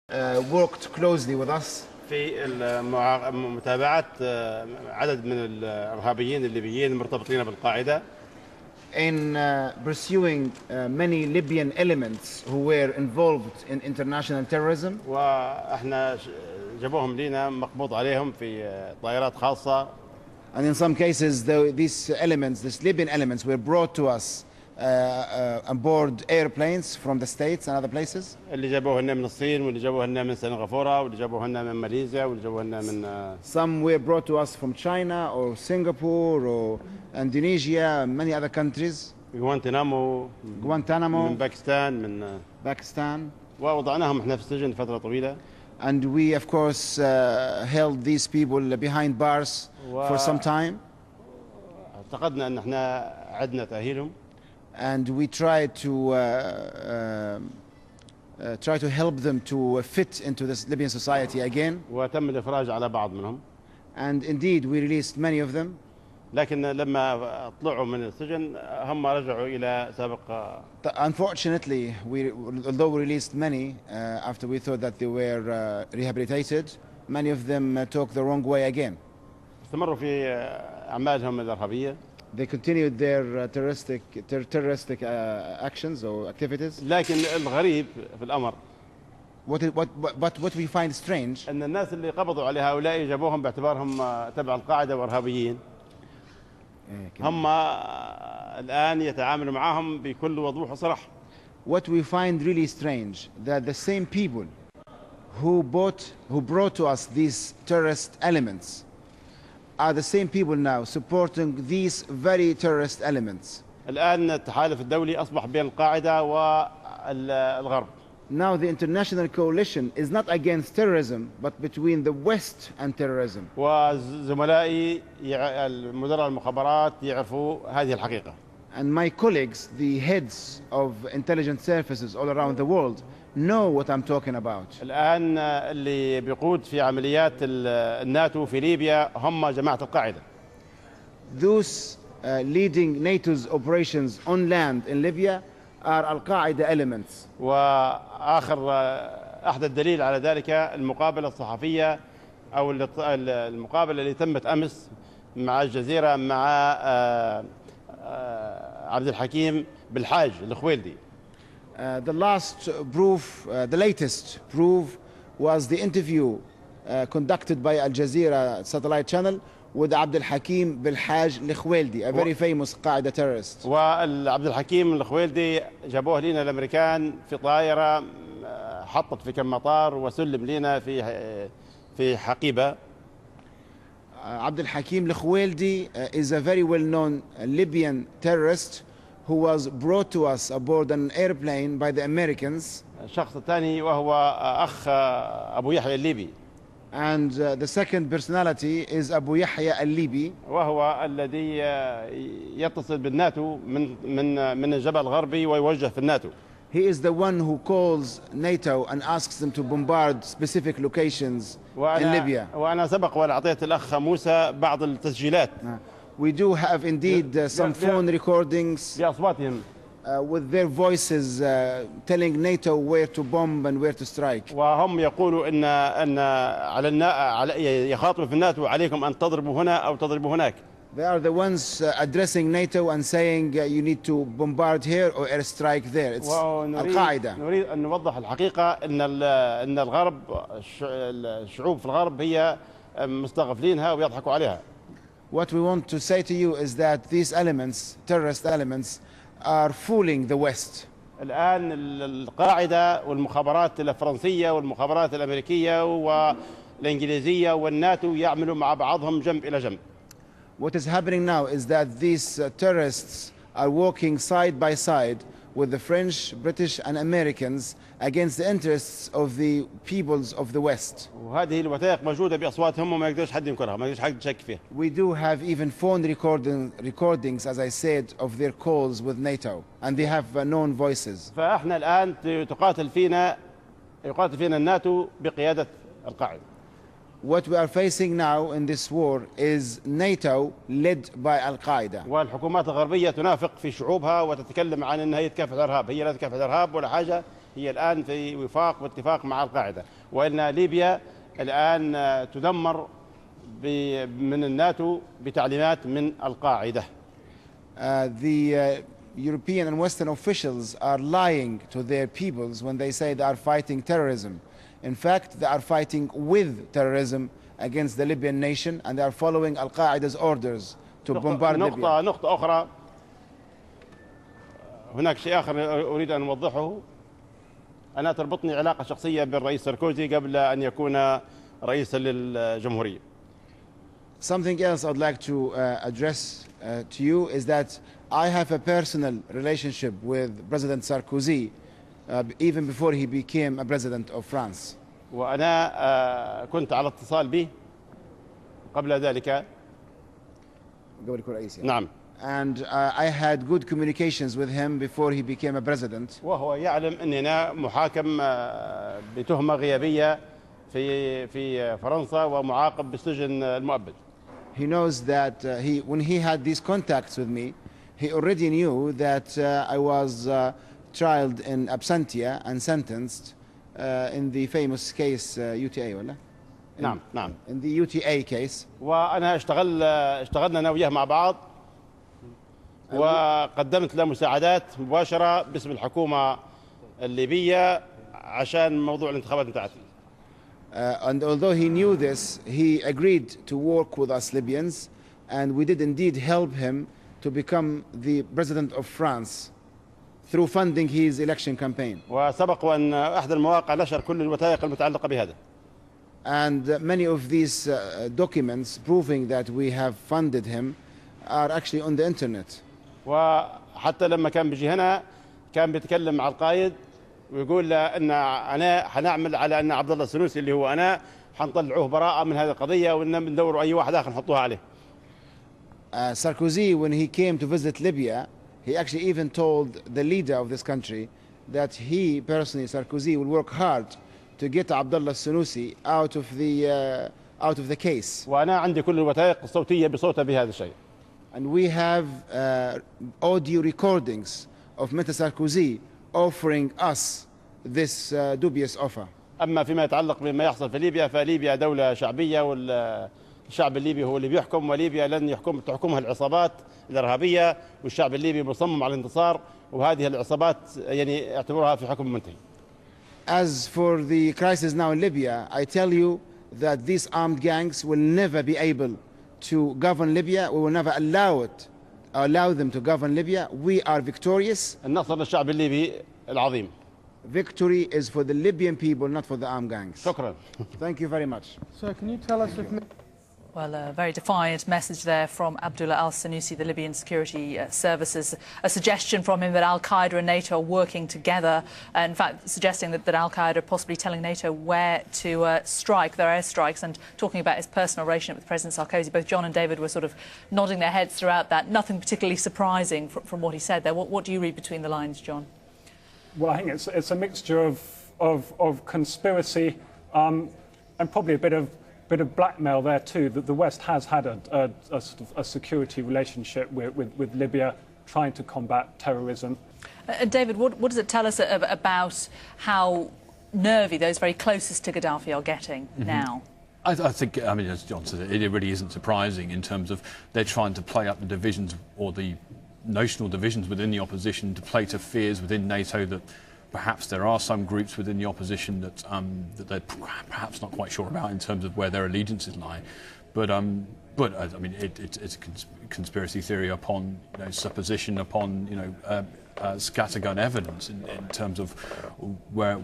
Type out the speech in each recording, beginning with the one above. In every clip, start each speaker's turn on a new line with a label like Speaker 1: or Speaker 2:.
Speaker 1: worked closely with us
Speaker 2: في متابعة عدد من الإرهابيين الليبيين المرتبطين بالقاعدة
Speaker 1: in pursuing many Libyan elements who were involved in international terrorism.
Speaker 2: وإحنا جابوهم لينا مقبوض عليهم في طائرات خاصة.
Speaker 1: And in some cases, these Libyan elements were brought to us on board airplanes from the States and other places.
Speaker 2: اللي جابوه لنا من الصين واللي جابوه لنا من سنغافورة واللي جابوه لنا من ماليزيا واللي جابوه لنا من
Speaker 1: Some were brought to us from China or Singapore or Indonesia and many other countries.
Speaker 2: غوانتنامو من باكستان ووضعناهم احنا في السجن فترة طويلة.
Speaker 1: And we of course held these people behind bars for some time.
Speaker 2: اعتقدنا ان احنا عدنا تأهيلهم.
Speaker 1: And we tried to help them to fit into this Libyan society again.
Speaker 2: وتم الإفراج على بعض منهم.
Speaker 1: And indeed we released many of them.
Speaker 2: لكن لما طلعوا من السجن هم رجعوا إلى سابق.
Speaker 1: Unfortunately, although we released many after we thought that they were rehabilitated, many of them took the wrong way again.
Speaker 2: استمروا في أعمالهم الإرهابية.
Speaker 1: They continued their terroristic actions or activities.
Speaker 2: لكن الغريب في الأمر
Speaker 1: what we find strange
Speaker 2: أن الناس اللي قبضوا على هؤلاء جابوهم باعتبارهم تبع القاعدة وإرهابيين. هم الآن يتعاملوا معهم بكل وضوح وصراحة.
Speaker 1: What we find really strange that the same people who brought to us these terrorist elements are the same people now supporting these very terrorist elements.
Speaker 2: الآن التحالف الدولي أصبح بين القاعدة والغرب.
Speaker 1: Now the international coalition is not against terrorism but between the West and terrorism.
Speaker 2: وزملائي المدراء المخابرات يعرفوا هذه الحقيقة.
Speaker 1: And my colleagues, the heads of intelligence services all around the world, know what I'm talking about.
Speaker 2: الآن اللي بيقود في عمليات الناتو في ليبيا هم جماعة القاعدة.
Speaker 1: Those leading NATO's operations on land in Libya are Al-Qeada elements.
Speaker 2: وآخر أحدث دليل على ذلك المقابلة الصحفية أو المقابلة اللي تمت أمس مع الجزيرة مع عبد الحكيم بالحاج الخويلدي.
Speaker 1: The latest proof was the interview conducted by Al Jazeera satellite channel with Abdul Hakim Bilhaj Al-Khwaildi, a very famous Qaeda terrorist.
Speaker 2: وعبد الحكيم الخويلدي جابوه لنا الأمريكان في طائرة حطت في كم مطار وسلم لنا في حقيبة.
Speaker 1: Abdul Hakim Al-Khwaildi is a very well-known Libyan terrorist who was brought to us aboard an airplane by the Americans.
Speaker 2: الشخص الثاني وهو أخ أبو يحيى الليبي.
Speaker 1: And the second personality is Abu Yahya al-Libi.
Speaker 2: وهو الذي يتصل بالناتو من الجبهة الغربي ويوجه في الناتو.
Speaker 1: He is the one who calls NATO and asks them to bombard specific locations in Libya.
Speaker 2: وأنا سبق وأعطيت الأخ موسى بعض التسجيلات.
Speaker 1: We do have indeed some phone recordings
Speaker 2: بأصواتهم
Speaker 1: with their voices telling NATO where to bomb and where to strike.
Speaker 2: وهم يقولوا أن على يخاطبوا في الناتو عليكم أن تضربوا هنا أو تضربوا هناك.
Speaker 1: They are the ones addressing NATO and saying you need to bombard here or airstrike there. It's Al-Qeada.
Speaker 2: نريد أن نوضح الحقيقة أن الغرب الشعوب في الغرب هي مستغفلينها ويضحكوا عليها.
Speaker 1: What we want to say to you is that these elements, terrorist elements, are fooling the West.
Speaker 2: الآن القاعدة والمخابرات الفرنسية والمخابرات الأمريكية والإنجليزية والناتو يعملوا مع بعضهم جنب إلى جنب.
Speaker 1: What is happening now is that these terrorists are working side by side with the French, British and Americans against the interests of the peoples of the West.
Speaker 2: وهذه الوثائق موجودة بأصواتهم وما يقدرش حد ينكرها، ما يقدرش حد يشك فيها.
Speaker 1: We do have even phone recordings, as I said, of their calls with NATO, and they have known voices.
Speaker 2: فإحنا الآن يقاتل فينا الناتو بقيادة القاعدة.
Speaker 1: What we are facing now in this war is NATO led by Al-Qeada.
Speaker 2: والحكومات الغربية تنافق في شعوبها وتتكلم عن أنها تكافح الإرهاب، هي لا تكافح الإرهاب ولا حاجة، هي الآن في وفاق واتفاق مع القاعدة، وأن ليبيا الآن تدمر من الناتو بتعليمات من القاعدة.
Speaker 1: The European and Western officials are lying to their peoples when they say they are fighting terrorism. In fact, they are fighting with terrorism against the Libyan nation, and they are following Al-Qaeda's orders to bombard Libya.
Speaker 2: نقطة أخرى، هناك شيء آخر أريد أن أوضحه. أنا تربطني علاقة شخصية بالرئيس ساركوزي قبل أن يكون رئيسا للجمهورية.
Speaker 1: Something else I'd like to address to you is that I have a personal relationship with President Sarkozy even before he became a president of France.
Speaker 2: وأنا كنت على اتصال به قبل ذلك. نعم.
Speaker 1: And I had good communications with him before he became a president.
Speaker 2: وهو يعلم أننا محاكم بتهمة غيابية في فرنسا ومعاقب بالسجن المؤبد.
Speaker 1: He knows that when he had these contacts with me, he already knew that I was trialed in absentia and sentenced in the famous case UTA ولا؟
Speaker 2: نعم نعم.
Speaker 1: In the UTA case.
Speaker 2: وأنا اشتغلنا أنا وياه مع بعض، وقدمت له مساعدات مباشرة باسم الحكومة الليبية عشان موضوع الانتخابات بتاعتنا.
Speaker 1: And although he knew this, he agreed to work with us Libyans, and we did indeed help him to become the president of France through funding his election campaign.
Speaker 2: وسبق وأن أحد المواقع نشر كل الوثائق المتعلقة بهذا.
Speaker 1: And many of these documents proving that we have funded him are actually on the internet.
Speaker 2: وحتى لما كان بيجي هنا كان بيتكلم مع القائد ويقول له ان انا حنعمل على ان عبد الله السنوسي اللي هو انا حنطلعوه براءه من هذه القضيه، وان بندوروا اي واحد اخر نحطوها عليه.
Speaker 1: Sarkozy, when he came to visit Libya, he actually even told the leader of this country that he personally, Sarkozy, will work hard to get Abdullah Sanousi out of the case.
Speaker 2: وانا عندي كل الوثائق الصوتيه بصوتها بهذا الشيء.
Speaker 1: And we have audio recordings of Mr. Sarkozy offering us this dubious offer.
Speaker 2: أما فيما يتعلق بما يحصل في ليبيا، فليبيا دولة شعبية والشعب الليبي هو اللي بيحكم، وليبيا لن تحكمها العصابات الإرهابية، والشعب الليبي مصمم على الانتصار، وهذه العصابات يعني اعتبرها في حكم منتهي.
Speaker 1: As for the crisis now in Libya, I tell you that these armed gangs will never be able to govern Libya. We will never allow them to govern Libya. We are victorious.
Speaker 2: النصر للشعب الليبي العظيم.
Speaker 1: Victory is for the Libyan people, not for the armed gangs.
Speaker 2: شكرا.
Speaker 1: Thank you very much.
Speaker 3: Sir, can you tell us if...
Speaker 4: Well, a very defiant message there from Abdullah Al Sanousi, the Libyan security services. A suggestion from him that Al-Qeada and NATO are working together. In fact, suggesting that Al-Qeada are possibly telling NATO where to strike their airstrikes, and talking about his personal relationship with President Sarkozy. Both John and David were sort of nodding their heads throughout that. Nothing particularly surprising from what he said there. What do you read between the lines, John?
Speaker 3: Well, I think it's a mixture of conspiracy and probably a bit of blackmail there too. That the West has had a sort of a security relationship with Libya, trying to combat terrorism.
Speaker 4: David, what does it tell us about how nervy those very closest to Gaddafi are getting now?
Speaker 5: I think, I mean, as John said, it really isn't surprising in terms of they're trying to play up the divisions or the notional divisions within the opposition, to play to fears within NATO that perhaps there are some groups within the opposition that they're perhaps not quite sure about in terms of where their allegiances lie. But I mean, it's a conspiracy theory upon supposition, upon scattergun evidence in terms of where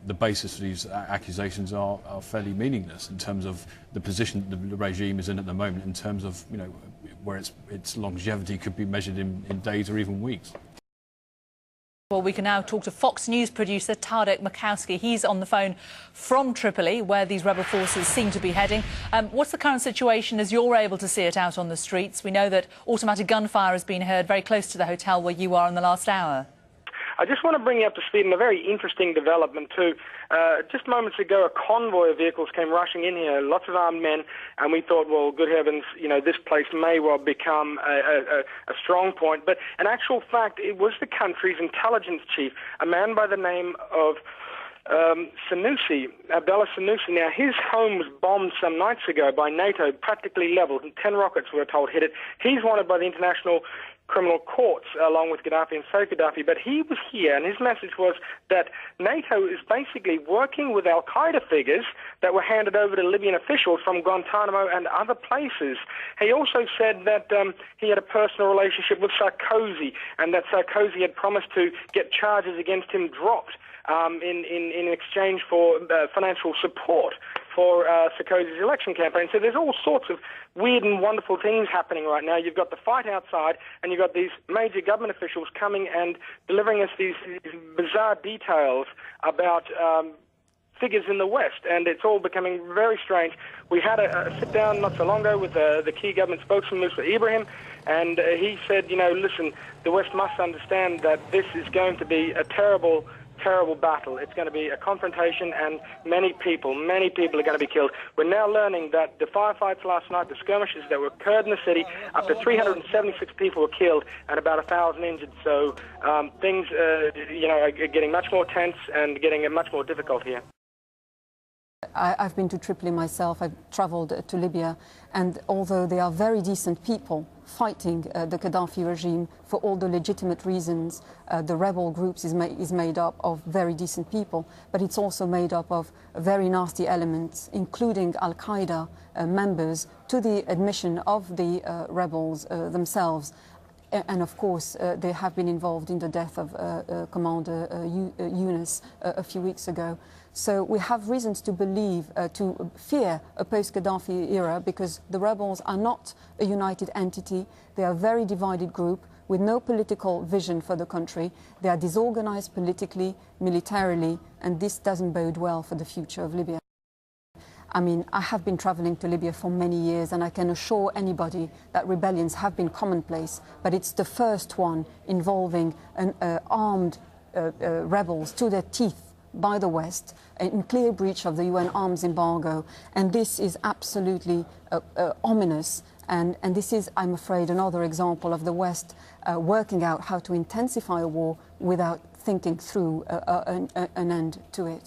Speaker 5: the basis of these accusations are fairly meaningless in terms of the position the regime is in at the moment, in terms of where its longevity could be measured in days or even weeks.
Speaker 4: Well, we can now talk to Fox News producer Tadek Makowski. He's on the phone from Tripoli, where these rebel forces seem to be heading. What's the current situation as you're able to see it out on the streets? We know that automatic gunfire has been heard very close to the hotel where you are in the last hour.
Speaker 6: I just want to bring you up to speed on a very interesting development too. Just moments ago, a convoy of vehicles came rushing in here, lots of armed men, and we thought, well, good heavens, this place may well become a strong point. But in actual fact, it was the country's intelligence chief, a man by the name of Sanousi, Abdullah Sanousi. Now, his home was bombed some nights ago by NATO, practically leveled, and 10 rockets, we were told, hit it. He's wanted by the international criminal courts, along with Gaddafi and Gaddafi, but he was here, and his message was that NATO is basically working with Al-Qeada figures that were handed over to Libyan officials from Guantanamo and other places. He also said that he had a personal relationship with Sarkozy, and that Sarkozy had promised to get charges against him dropped in exchange for financial support for Sarkozy's election campaign. So there's all sorts of weird and wonderful things happening right now. You've got the fight outside, and you've got these major government officials coming and delivering us these bizarre details about figures in the West, and it's all becoming very strange. We had a sit-down not so long ago with the key government spokesman, Musa Ibrahim, and he said, listen, the West must understand that this is going to be a terrible battle. It's going to be a confrontation, and many people are going to be killed. We're now learning that the firefights last night, the skirmishes that occurred in the city, up to 376 people were killed and about 1,000 injured. So things, are getting much more tense and getting much more difficult here.
Speaker 7: I've been to Tripoli myself. I've travelled to Libya, and although they are very decent people fighting the Gaddafi regime for all the legitimate reasons, the rebel groups is made up of very decent people, but it's also made up of very nasty elements, including Al-Qeada members, to the admission of the rebels themselves. And of course, they have been involved in the death of Commander Yunus a few weeks ago. So we have reasons to believe, to fear a post-Gaddafi era, because the rebels are not a united entity. They are a very divided group with no political vision for the country. They are disorganized politically, militarily, and this doesn't bode well for the future of Libya. I mean, I have been traveling to Libya for many years, and I can assure anybody that rebellions have been commonplace, but it's the first one involving armed rebels to their teeth by the West, in clear breach of the UN arms embargo. And this is absolutely ominous. And this is, I'm afraid, another example of the West working out how to intensify a war without thinking through an end to it.